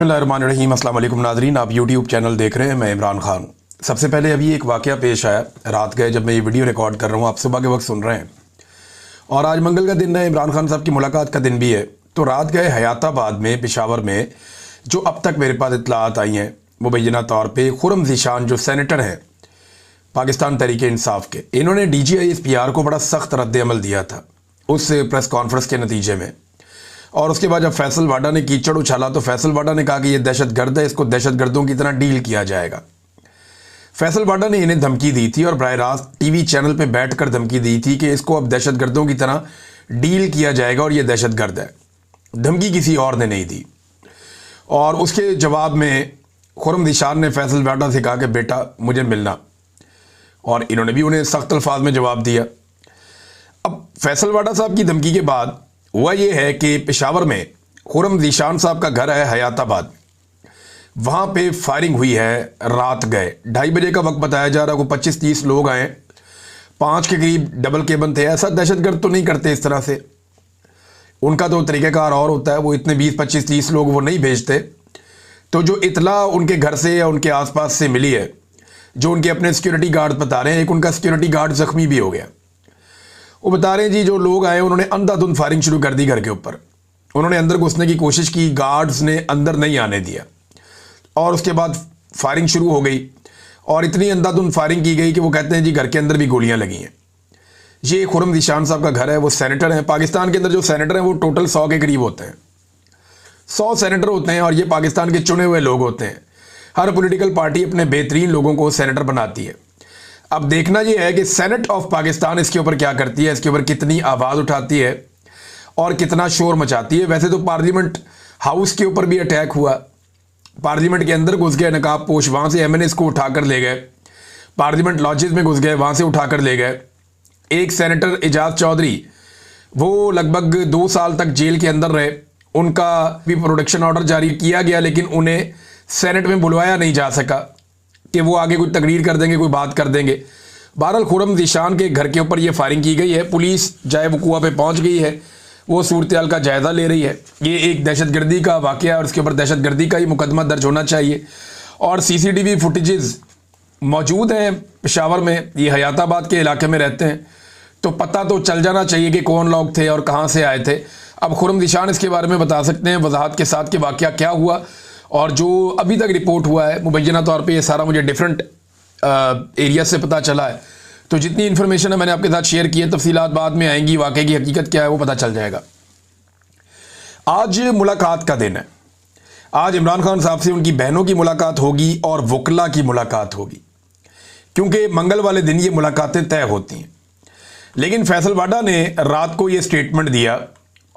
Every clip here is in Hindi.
बिस्मिल्लाहिर्रहमानिर्रहीम। अस्सलाम वालेकुम नाज़रीन, आप यूट्यूब चैनल देख रहे हैं। मैं इमरान खान। सबसे पहले अभी एक वाक़या पेश आया रात गए, जब मैं ये वीडियो रिकॉर्ड कर रहा हूँ, आप सुबह के वक्त सुन रहे हैं और आज मंगल का दिन है, इमरान खान साहब की मुलाकात का दिन भी है। तो रात गए हयाताबाद में, पेशावर में, जो अब तक मेरे पास इत्तलात आई हैं मुबैना तौर पर खुर्रम ज़ीशान जो सेनेटर हैं पाकिस्तान तहरीक इंसाफ के, इन्होंने DGI-SPR को बड़ा सख्त रद्द-ए-अमल दिया था उस प्रेस कॉन्फ्रेंस के नतीजे में। और उसके बाद जब फैसल वाडा ने कीचड़ उछाला तो फैसल वाडा ने कहा कि ये दहशतगर्द है, इसको दहशतगर्दों की तरह डील किया जाएगा। फैसल वाडा ने इन्हें धमकी दी थी और बराह रास्त टीवी चैनल पे बैठकर धमकी दी थी कि इसको अब दहशतगर्दों की तरह डील किया जाएगा और ये दहशतगर्द है। धमकी किसी और ने नहीं दी। और उसके जवाब में खुर्रम ज़ीशान ने फैसल वाडा से कहा कि बेटा मुझे मिलना, और इन्होंने भी उन्हें सख्त अल्फाज में जवाब दिया। अब फैसल वाडा साहब की धमकी के बाद हुआ ये है कि पेशावर में खुर्रम ज़ीशान साहब का घर है हयाताबाद, वहाँ पे फायरिंग हुई है रात गए 2:30 बजे का वक्त बताया जा रहा है। को 25-30 लोग आए, 5 के करीब डबल केबन थे। ऐसा दहशतगर्द तो नहीं करते इस तरह से, उनका तो तरीक़ाकार और होता है, वो इतने 20-25-30 लोग वो नहीं भेजते। तो जो इतला उनके घर से या उनके आसपास से मिली है, जो उनके अपने सिक्योरिटी गार्ड बता रहे हैं, एक उनका सिक्योरिटी गार्ड ज़ख्मी भी हो गया। वो बता रहे हैं जी जो लोग आए उन्होंने अंधाधुंध फायरिंग शुरू कर दी घर के ऊपर। उन्होंने अंदर घुसने की कोशिश की, गार्ड्स ने अंदर नहीं आने दिया और उसके बाद फायरिंग शुरू हो गई और इतनी अंधाधुंध फायरिंग की गई कि वो कहते हैं जी घर के अंदर भी गोलियां लगी हैं। ये खुर्रम ज़ीशान साहब का घर है, वो सेनेटर हैं। पाकिस्तान के अंदर जो सेनेटर हैं वो टोटल 100 के करीब होते हैं, 100 सेनेटर होते हैं और ये पाकिस्तान के चुने हुए लोग होते हैं। हर पॉलिटिकल पार्टी अपने बेहतरीन लोगों को सेनेटर बनाती है। अब देखना यह है कि सेनेट ऑफ पाकिस्तान इसके ऊपर क्या करती है, इसके ऊपर कितनी आवाज़ उठाती है और कितना शोर मचाती है। वैसे तो पार्लियामेंट हाउस के ऊपर भी अटैक हुआ, पार्लियामेंट के अंदर घुस गए नकाबपोश, वहाँ से MNAs को उठाकर ले गए, पार्लियामेंट लॉजेस में घुस गए, वहाँ से उठाकर ले गए। एक सेनेटर एजाज चौधरी, वो लगभग 2 साल तक जेल के अंदर रहे, उनका भी प्रोटेक्शन ऑर्डर जारी किया गया, लेकिन उन्हें सेनेट में बुलवाया नहीं जा सका कि वो आगे कोई तकरीर कर देंगे, कोई बात कर देंगे। बहरहाल खुर्रम ज़ीशान के घर के ऊपर ये फायरिंग की गई है। पुलिस जाए वकूआ पे पहुंच गई है, वो सूरत हाल का जायज़ा ले रही है। ये एक दहशतगर्दी का वाक़या है और इसके ऊपर दहशतगर्दी का ही मुकदमा दर्ज होना चाहिए। और CCTV फुटेजेस मौजूद हैं पेशावर में, ये हयाताबाद के इलाके में रहते हैं, तो पता तो चल जाना चाहिए कि कौन लोग थे और कहाँ से आए थे। अब खुर्रम ज़ीशान इसके बारे में बता सकते हैं वजाहत के साथ कि वाक़या क्या हुआ। और जो अभी तक रिपोर्ट हुआ है मुबैना तौर पे ये सारा मुझे डिफरेंट एरिया से पता चला है, तो जितनी इन्फॉर्मेशन है मैंने आपके साथ शेयर की है। तफसीलात बाद में आएंगी, वाकई की हकीकत क्या है वो पता चल जाएगा। आज मुलाकात का दिन है। आज इमरान खान साहब से उनकी बहनों की मुलाकात होगी और वकला की मुलाकात होगी, क्योंकि मंगल वाले दिन ये मुलाकातें तय होती हैं। लेकिन फैसल वाडा ने रात को ये स्टेटमेंट दिया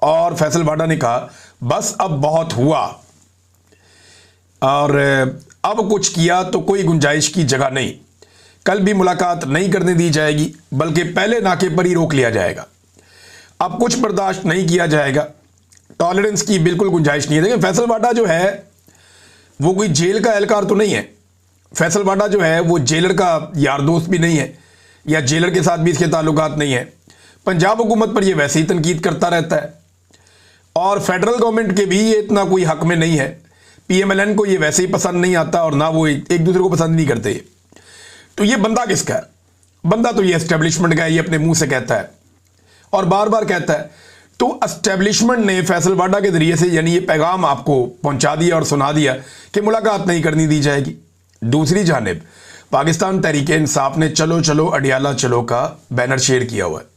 और फैसल वाडा ने कहा बस अब बहुत हुआ और अब कुछ किया तो कोई गुंजाइश की जगह नहीं, कल भी मुलाकात नहीं करने दी जाएगी, बल्कि पहले नाके पर ही रोक लिया जाएगा। अब कुछ बर्दाश्त नहीं किया जाएगा, टॉलरेंस की बिल्कुल गुंजाइश नहीं है। देखिए फैसल वाडा जो है वो कोई जेल का एहलकार तो नहीं है। फैसल वाडा जो है वो जेलर का यार दोस्त भी नहीं है, या जेलर के साथ भी इसके ताल्लुकात नहीं है। पंजाब हुकूमत पर ये वैसे ही तनकीद करता रहता है और फेडरल गवर्नमेंट के भी ये इतना कोई हक में नहीं है। PMLN को ये वैसे ही पसंद नहीं आता और ना वो एक दूसरे को पसंद नहीं करते। तो ये बंदा किसका है? बंदा तो ये एस्टेब्लिशमेंट का है, ये अपने मुंह से कहता है और बार बार कहता है। तो एस्टेब्लिशमेंट ने फैसल वाडा के जरिए से यानी ये पैगाम आपको पहुंचा दिया और सुना दिया कि मुलाकात नहीं करनी दी जाएगी। दूसरी जानिब पाकिस्तान तहरीक इंसाफ ने चलो चलो अडियाला चलो का बैनर शेयर किया हुआ है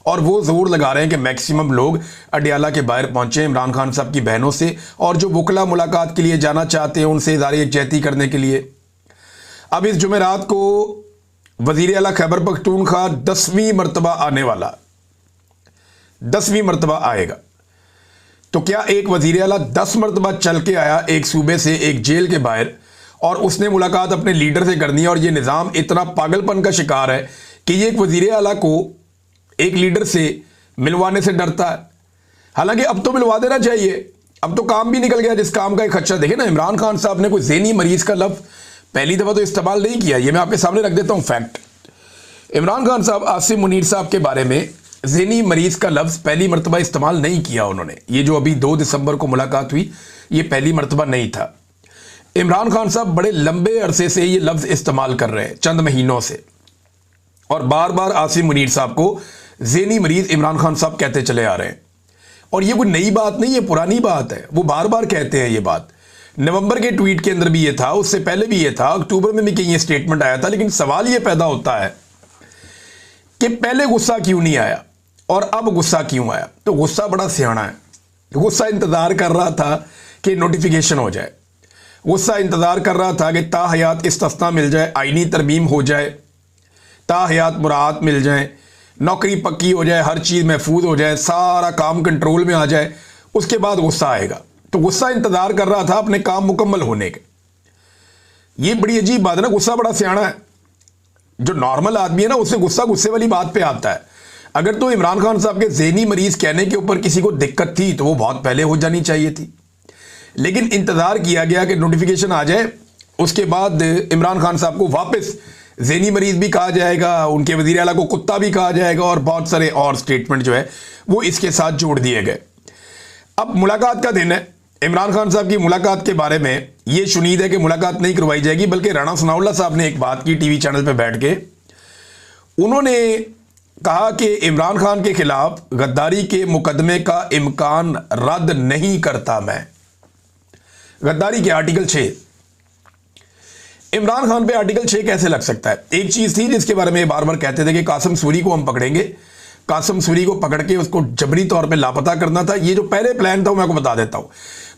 और वो जोर लगा रहे हैं कि मैक्सिमम लोग अडियाला के बाहर पहुंचे इमरान खान साहब की बहनों से, और जो वकला मुलाकात के लिए जाना चाहते हैं उनसे इज़हार यकजहती करने के लिए। अब इस जुमेरात को वज़ीर आला खैबर पख्तूनख्वा 10वीं मरतबा आने वाला, 10वीं मरतबा आएगा। तो क्या एक वज़ीर आला 10 मरतबा चल के आया एक सूबे से, एक जेल के बाहर, और उसने मुलाकात अपने लीडर से करनी है। और ये निज़ाम इतना पागलपन का शिकार है कि ये एक वज़ीर आला को एक लीडर से मिलवाने से डरता है। हालांकि अब तो मिलवा देना चाहिए, अब तो काम भी निकल गया जिस काम का एक खदशा। देखे ना, इमरान खान साहब ने कोई ज़हनी मरीज का लफ्ज़ पहली दफ़ा तो इस्तेमाल नहीं किया। ये मैं आपके सामने रख देता हूँ फैक्ट। इमरान खान साहब आसिम मुनीर साहब के बारे में ज़हनी मरीज का लफ्ज़ पहली मरतबा इस्तेमाल नहीं किया उन्होंने। ये जो अभी 2 दिसंबर को मुलाकात हुई ये पहली मर्तबा नहीं था। इमरान खान साहब बड़े लंबे अरसे से ये लफ्ज़ इस्तेमाल कर रहे हैं, चंद महीनों से, और बार बार आसिम मुनीर साहब को ज़हनी मरीज इमरान खान साहब कहते चले आ रहे हैं। और ये कोई नई बात नहीं है, पुरानी बात है, वो बार बार कहते हैं ये बात। नवंबर के ट्वीट के अंदर भी ये था, उससे पहले भी ये था, अक्टूबर में भी कहीं ये स्टेटमेंट आया था। लेकिन सवाल ये पैदा होता है कि पहले गुस्सा क्यों नहीं आया और अब गुस्सा क्यों आया। तो गुस्सा बड़ा सियाना है। गुस्सा इंतज़ार कर रहा था कि नोटिफिकेशन हो जाए, गुस्सा इंतज़ार कर रहा था कि ताहयात इस्तिस्ना मिल जाए, आईनी तरमीम हो जाए, ताहयात मुराद मिल जाए, नौकरी पक्की हो जाए, हर चीज़ महफूज हो जाए, सारा काम कंट्रोल में आ जाए, उसके बाद गुस्सा आएगा। तो गुस्सा इंतज़ार कर रहा था अपने काम मुकम्मल होने के। ये बड़ी अजीब बात है ना, गुस्सा बड़ा सियाना है। जो नॉर्मल आदमी है ना, उससे गुस्सा गुस्से वाली बात पे आता है। अगर तो इमरान खान साहब के ज़हनी मरीज कहने के ऊपर किसी को दिक्कत थी तो वो बहुत पहले हो जानी चाहिए थी। लेकिन इंतज़ार किया गया कि नोटिफिकेशन आ जाए, उसके बाद इमरान खान साहब को वापस ज़हनी मरीज भी कहा जाएगा, उनके वज़ीर आला को कुत्ता भी कहा जाएगा, और बहुत सारे और स्टेटमेंट जो है वो इसके साथ जोड़ दिए गए। अब मुलाकात का दिन है। इमरान खान साहब की मुलाकात के बारे में ये शुनीद है कि मुलाकात नहीं करवाई जाएगी, बल्कि राणा सनाउल्लाह साहब ने एक बात की टीवी चैनल पर बैठ के। उन्होंने कहा कि इमरान खान के खिलाफ गद्दारी के मुकदमे का इम्कान रद्द नहीं करता मैं। गद्दारी के आर्टिकल 6, इमरान खान पे आर्टिकल 6 कैसे लग सकता है? एक चीज थी जिसके बारे में बार बार कहते थे कि कासिम सूरी को हम पकड़ेंगे, कासिम सूरी को पकड़ के उसको जबरी तौर पे लापता करना था। ये जो पहले प्लान था वो मैं आपको बता देता हूं।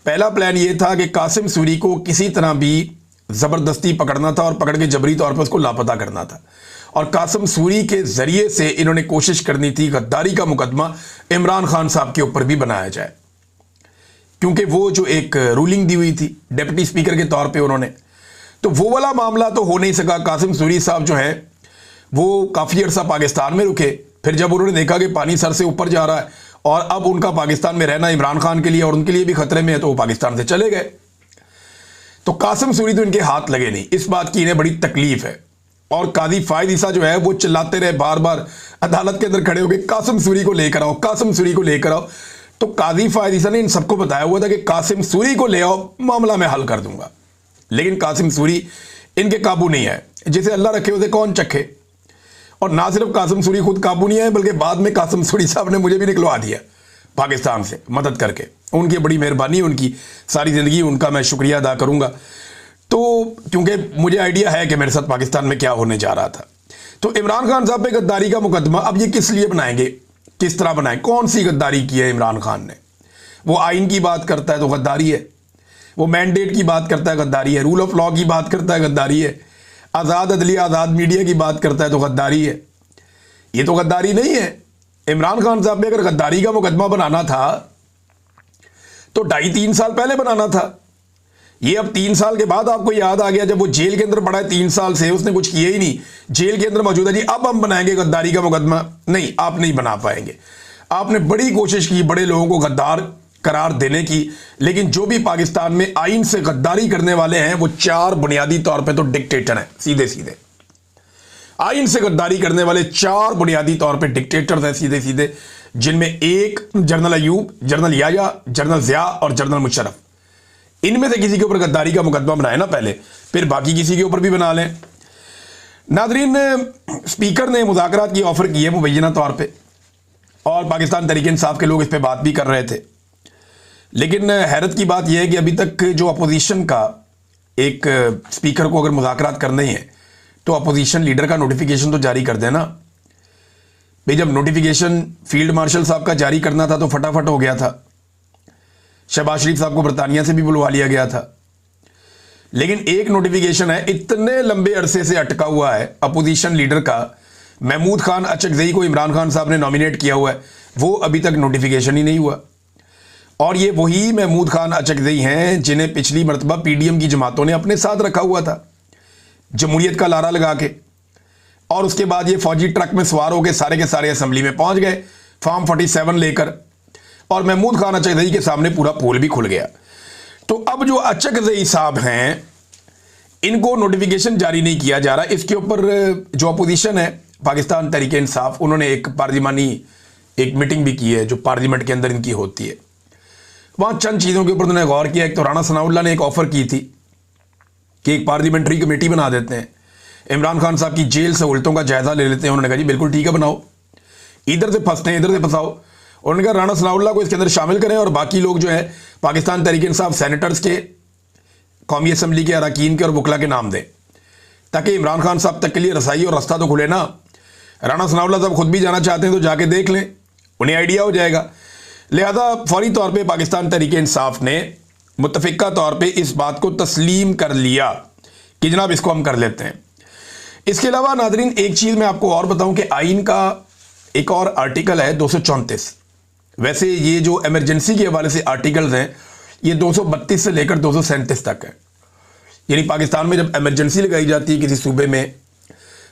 पहला प्लान ये था कि कासिम सूरी को किसी तरह भी जबरदस्ती पकड़ना था और पकड़ के जबरी तौर पर उसको लापता करना था, और कासिम सूरी के जरिए से इन्होंने कोशिश करनी थी गद्दारी का मुकदमा इमरान खान साहब के ऊपर भी बनाया जाए, क्योंकि वो जो एक रूलिंग दी हुई थी डिप्टी स्पीकर के तौर पे उन्होंने, तो वो वाला मामला तो हो नहीं सका। कासिम सूरी साहब जो है वो काफ़ी अर्सा पाकिस्तान में रुके, फिर जब उन्होंने देखा कि पानी सर से ऊपर जा रहा है और अब उनका पाकिस्तान में रहना इमरान खान के लिए और उनके लिए भी खतरे में है, तो वो पाकिस्तान से चले गए। तो कासिम सूरी तो इनके हाथ लगे नहीं, इस बात की इन्हें बड़ी तकलीफ है। और काजी फायद ईसा जो है वो चिल्लाते रहे बार बार अदालत के अंदर खड़े होकर, कासिम सूरी को लेकर आओ, कासिम सूरी को लेकर आओ। तो काजी फायद ईसा ने इन सबको बताया हुआ था कि कासिम सूरी को ले आओ, मामला मैं हल कर दूंगा। लेकिन कासिम सूरी इनके काबू नहीं आए। जिसे अल्लाह रखे उसे कौन चखे। और ना सिर्फ कासिम सूरी खुद काबू नहीं आए, बल्कि बाद में कासिम सूरी साहब ने मुझे भी निकलवा दिया पाकिस्तान से मदद करके। उनकी बड़ी मेहरबानी, उनकी सारी ज़िंदगी उनका मैं शुक्रिया अदा करूंगा। तो क्योंकि मुझे आइडिया है कि मेरे साथ पाकिस्तान में क्या होने जा रहा था। तो इमरान खान साहब पे गद्दारी का मुकदमा अब ये किस लिए बनाएंगे, किस तरह बनाए, कौन सी गद्दारी की है इमरान खान ने? वो आइन की बात करता है तो गद्दारी है, वो मैंडेट की बात करता है गद्दारी है, रूल ऑफ लॉ की बात करता है गद्दारी है, आज़ाद अदलिया आज़ाद मीडिया की बात करता है तो गद्दारी है। ये तो गद्दारी नहीं है। इमरान खान साहब ने अगर गद्दारी का मुकदमा बनाना था तो 2.5-3 साल पहले बनाना था। ये अब 3 साल के बाद आपको याद आ गया, जब वो जेल के अंदर पड़ा है 3 साल से, उसने कुछ किया ही नहीं, जेल के अंदर मौजूद है जी, अब हम बनाएंगे गद्दारी का मुकदमा। नहीं, आप नहीं बना पाएंगे। आपने बड़ी कोशिश की बड़े लोगों को गद्दार करार देने की, लेकिन जो भी पाकिस्तान में आइन से गद्दारी करने वाले हैं वो 4 बुनियादी तौर पे तो डिक्टेटर हैं, सीधे सीधे। आइन से गद्दारी करने वाले 4 बुनियादी तौर पे डिक्टेटर्स हैं सीधे सीधे, जिनमें एक general Ayub, general Yahya, general Zia और जनरल मुशर्रफ। इनमें से किसी के ऊपर गद्दारी का मुकदमा बनाए ना पहले, फिर बाकी किसी के ऊपर भी बना लें। नादरीन, स्पीकर ने मुज़ाकरात की ऑफर की है मुबैना तौर पे, और पाकिस्तान तहरीक इंसाफ के लोग इस पर बात भी कर रहे थे। लेकिन हैरत की बात यह है कि अभी तक जो अपोजिशन का एक स्पीकर को अगर मुज़ाकरात करने ही है तो अपोजिशन लीडर का नोटिफिकेशन तो जारी कर देना भाई। जब नोटिफिकेशन फील्ड मार्शल साहब का जारी करना था तो फटाफट हो गया था, शहबाज शरीफ साहब को बरतानिया से भी बुलवा लिया गया था। लेकिन एक नोटिफिकेशन है इतने लंबे अरसे से अटका हुआ है अपोजिशन लीडर का, महमूद खान अचकज़ई को इमरान खान साहब ने नॉमिनेट किया हुआ है, वो अभी तक नोटिफिकेशन ही नहीं हुआ। और ये वही महमूद खान अचकज़ई हैं जिन्हें पिछली मरतबा पीडीएम की जमातों ने अपने साथ रखा हुआ था जमहूरियत का लारा लगा के, और उसके बाद ये फौजी ट्रक में सवार होकर सारे के सारे असेंबली में पहुंच गए फॉर्म 47 लेकर, और महमूद खान अचकज़ई के सामने पूरा पोल भी खुल गया। तो अब जो अचकज़ई साहब हैं इनको नोटिफिकेशन जारी नहीं किया जा रहा। इसके ऊपर जो अपोजिशन है पाकिस्तान तहरीक इंसाफ, उन्होंने एक पार्लिमानी एक मीटिंग भी की है जो पार्लियामेंट के अंदर इनकी होती है। वहां चंद चीज़ों के ऊपर उन्होंने गौर किया। एक तो राणा सनाउल्लाह ने एक ऑफर की थी कि एक पार्लियामेंट्री कमेटी बना देते हैं, इमरान खान साहब की जेल सहूलतों का जायजा ले लेते हैं। उन्होंने कहा जी बिल्कुल ठीक है, बनाओ, इधर से फंसते हैं इधर से फंसाओ। उन्होंने कहा राणा सनाउल्लाह को इसके अंदर शामिल करें और बाकी लोग जो है पाकिस्तान तहरीक-ए-इंसाफ सेनेटर्स के, कौमी असम्बली के अरकान के और वकला के नाम दें, ताकि इमरान खान साहब तक के लिए रसाई और रास्ता तो खुले ना। राणा सनाउल्लाह साहब खुद भी जाना चाहते हैं तो जाके देख लें, उन्हें आइडिया हो जाएगा। लिहाजा फौरी तौर पे पाकिस्तान तहरीक-ए-इंसाफ ने मुत्तफ़िका तौर पे इस बात को तस्लीम कर लिया कि जनाब इसको हम कर लेते हैं। इसके अलावा नादरीन एक चीज़ मैं आपको और बताऊं कि आइन का एक और आर्टिकल है 234। वैसे ये जो इमरजेंसी के हवाले से आर्टिकल्स हैं ये 232 से लेकर 237 तक है। यानी पाकिस्तान में जब इमरजेंसी लगाई जाती है किसी सूबे में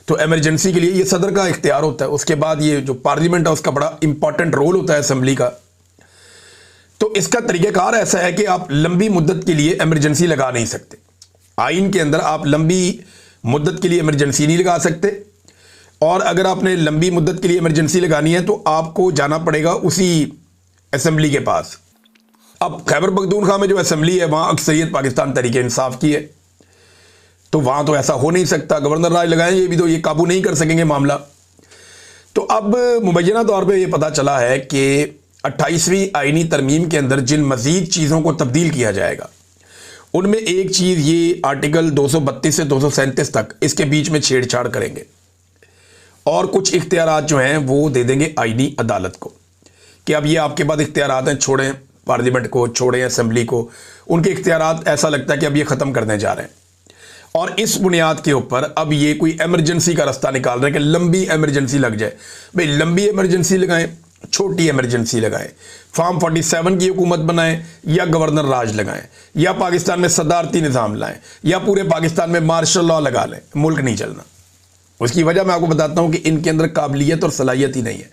तो इमरजेंसी के लिए ये सदर का इख्तियार होता है। उसके बाद ये जो पार्लियामेंट है उसका बड़ा इंपॉर्टेंट रोल होता है असम्बली का। तो इसका तरीक़ाकार ऐसा है कि आप लंबी मुद्दत के लिए इमरजेंसी लगा नहीं सकते। आइन के अंदर आप लंबी मुद्दत के लिए इमरजेंसी नहीं लगा सकते, और अगर आपने लंबी मुद्दत के लिए इमरजेंसी लगानी है तो आपको जाना पड़ेगा उसी असम्बली के पास। अब खैबर पख्तूनख्वा में जो असम्बली है वहाँ अक्सरियत पाकिस्तान तहरीक-ए-इंसाफ की है, तो वहाँ तो ऐसा हो नहीं सकता। गवर्नर राज लगाएं ये भी तो ये काबू नहीं कर सकेंगे मामला। तो अब मुबैना तौर पर यह पता चला है कि 28वीं आइनी तरमीम के अंदर जिन मज़ीद चीज़ों को तब्दील किया जाएगा उनमें एक चीज़ ये आर्टिकल 232 से 237 तक इसके बीच में छेड़छाड़ करेंगे और कुछ इख्तियारात जो हैं वो दे देंगे आइनी अदालत को कि अब ये आपके पास इख्तियारात हैं, छोड़ें पार्लियामेंट को, छोड़ें असम्बली को। उनके इख्तियारात ऐसा लगता है कि अब ये ख़त्म करने जा रहे हैं और इस बुनियाद के ऊपर अब ये कोई एमरजेंसी का रास्ता निकाल रहे हैं कि लंबी एमरजेंसी लग जाए। भाई लंबी एमरजेंसी लगाएं, छोटी इमरजेंसी लगाएं, फॉर्म 47 की हुकूमत बनाएं या गवर्नर राज लगाएं या पाकिस्तान में सदारती निज़ाम लाएं या पूरे पाकिस्तान में मार्शल लॉ लगा लें, मुल्क नहीं चलना। उसकी वजह मैं आपको बताता हूं कि इनके अंदर काबिलियत और सलाहियत ही नहीं है।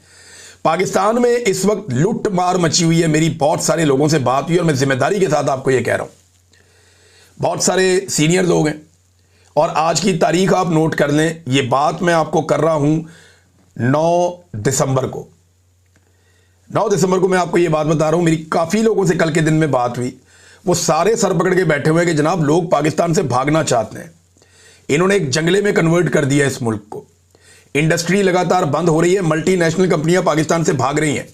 पाकिस्तान में इस वक्त लूट मार मची हुई है। मेरी बहुत सारे लोगों से बात हुई और मैं जिम्मेदारी के साथ आपको यह कह रहा हूं, बहुत सारे सीनियर लोग हैं और आज की तारीख आप नोट कर लें। यह बात मैं आपको कर रहा हूं 9 दिसंबर को। 9 दिसंबर को मैं आपको ये बात बता रहा हूँ। मेरी काफ़ी लोगों से कल के दिन में बात हुई, वो सारे सर पकड़ के बैठे हुए हैं कि जनाब लोग पाकिस्तान से भागना चाहते हैं। इन्होंने एक जंगले में कन्वर्ट कर दिया इस मुल्क को। इंडस्ट्री लगातार बंद हो रही है, मल्टीनेशनल कंपनियां पाकिस्तान से भाग रही हैं।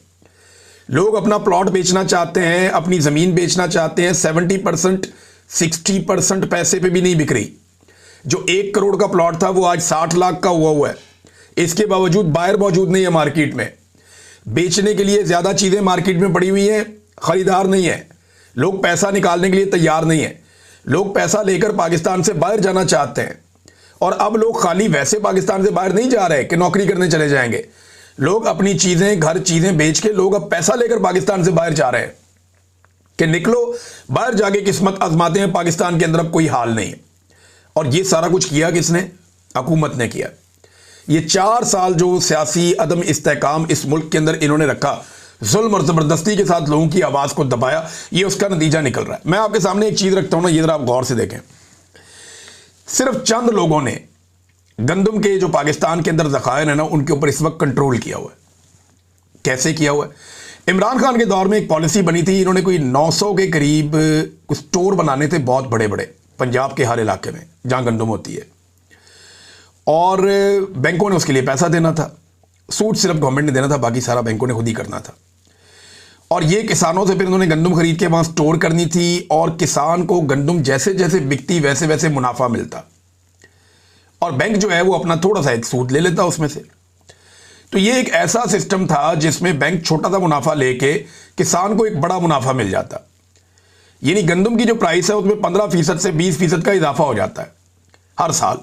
लोग अपना प्लॉट बेचना चाहते हैं, अपनी ज़मीन बेचना चाहते हैं। 70% 60% पैसे पे भी नहीं बिक रही। जो 1 करोड़ का प्लॉट था वो आज 60 लाख का हुआ है। इसके बावजूद बायर मौजूद नहीं है मार्केट में। बेचने के लिए ज़्यादा चीज़ें मार्केट में पड़ी हुई हैं, ख़रीदार नहीं है। लोग पैसा निकालने के लिए तैयार नहीं है। लोग पैसा लेकर पाकिस्तान से बाहर जाना चाहते हैं और अब लोग खाली वैसे पाकिस्तान से बाहर नहीं जा रहे कि नौकरी करने चले जाएंगे। लोग अपनी चीज़ें, घर चीज़ें बेच के लोग अब पैसा लेकर पाकिस्तान से बाहर जा रहे हैं कि निकलो बाहर जाके किस्मत आजमाते हैं। पाकिस्तान के अंदर अब कोई हाल नहीं है। और ये सारा कुछ किया किसने? हुकूमत ने किया। ये 4 साल जो सियासी अदम इस्तेहकाम इस मुल्क के अंदर इन्होंने रखा, जुल्म और ज़बरदस्ती के साथ लोगों की आवाज़ को दबाया, ये उसका नतीजा निकल रहा है। मैं आपके सामने एक चीज़ रखता हूं ना, ये जरा आप गौर से देखें। सिर्फ चंद लोगों ने गंदम के जो पाकिस्तान के अंदर ज़खायर है ना, उनके ऊपर इस वक्त कंट्रोल किया हुआ है। कैसे किया हुआ है? इमरान खान के दौर में एक पॉलिसी बनी थी, इन्होंने कोई 900 के करीब कुछ स्टोर बनाने थे, बहुत बड़े बड़े, पंजाब के हर इलाके में जहां गंदम होती है, और बैंकों ने उसके लिए पैसा देना था। सूद सिर्फ गवर्नमेंट ने देना था, बाकी सारा बैंकों ने खुद ही करना था। और ये किसानों से फिर उन्होंने गंदम खरीद के वहां स्टोर करनी थी और किसान को गंदम जैसे जैसे बिकती वैसे वैसे मुनाफा मिलता और बैंक जो है वो अपना थोड़ा सा एक सूद ले लेता उसमें से। तो ये एक ऐसा सिस्टम था जिसमें बैंक छोटा सा मुनाफा लेके किसान को एक बड़ा मुनाफा मिल जाता। यानी गंदम की जो प्राइस है उसमें 15% से 20% का इजाफा हो जाता है हर साल।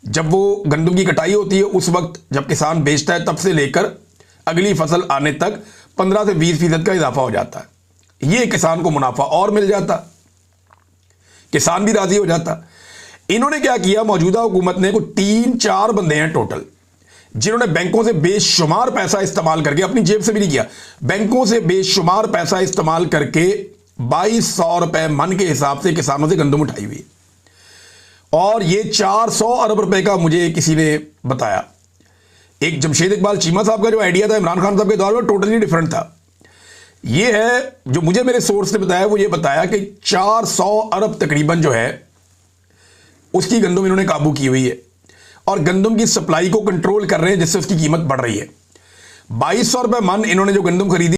जब वो गंदम की कटाई होती है उस वक्त जब किसान बेचता है, तब से लेकर अगली फसल आने तक 15 से 20% का इजाफा हो जाता है। ये किसान को मुनाफा और मिल जाता, किसान भी राजी हो जाता। इन्होंने क्या किया, मौजूदा हुकूमत ने, कोई 3-4 बंदे हैं टोटल जिन्होंने बैंकों से बेशुमार पैसा इस्तेमाल करके, अपनी जेब से भी नहीं किया, बैंकों से बेशुमार पैसा इस्तेमाल करके 2200 रुपए मन के हिसाब से किसानों से गंदम उठाई हुई। और ये 400 अरब रुपए का मुझे किसी ने बताया। एक जमशेद इकबाल चीमा साहब का जो आइडिया था इमरान खान साहब के दौर में टोटली डिफरेंट था। ये है जो मुझे मेरे सोर्स ने बताया, वो ये बताया कि 400 अरब तकरीबन जो है उसकी गंदम इन्होंने काबू की हुई है और गंदम की सप्लाई को कंट्रोल कर रहे हैं, जिससे उसकी कीमत बढ़ रही है। 2200 रुपये मन इन्होंने जो गंदम खरीदी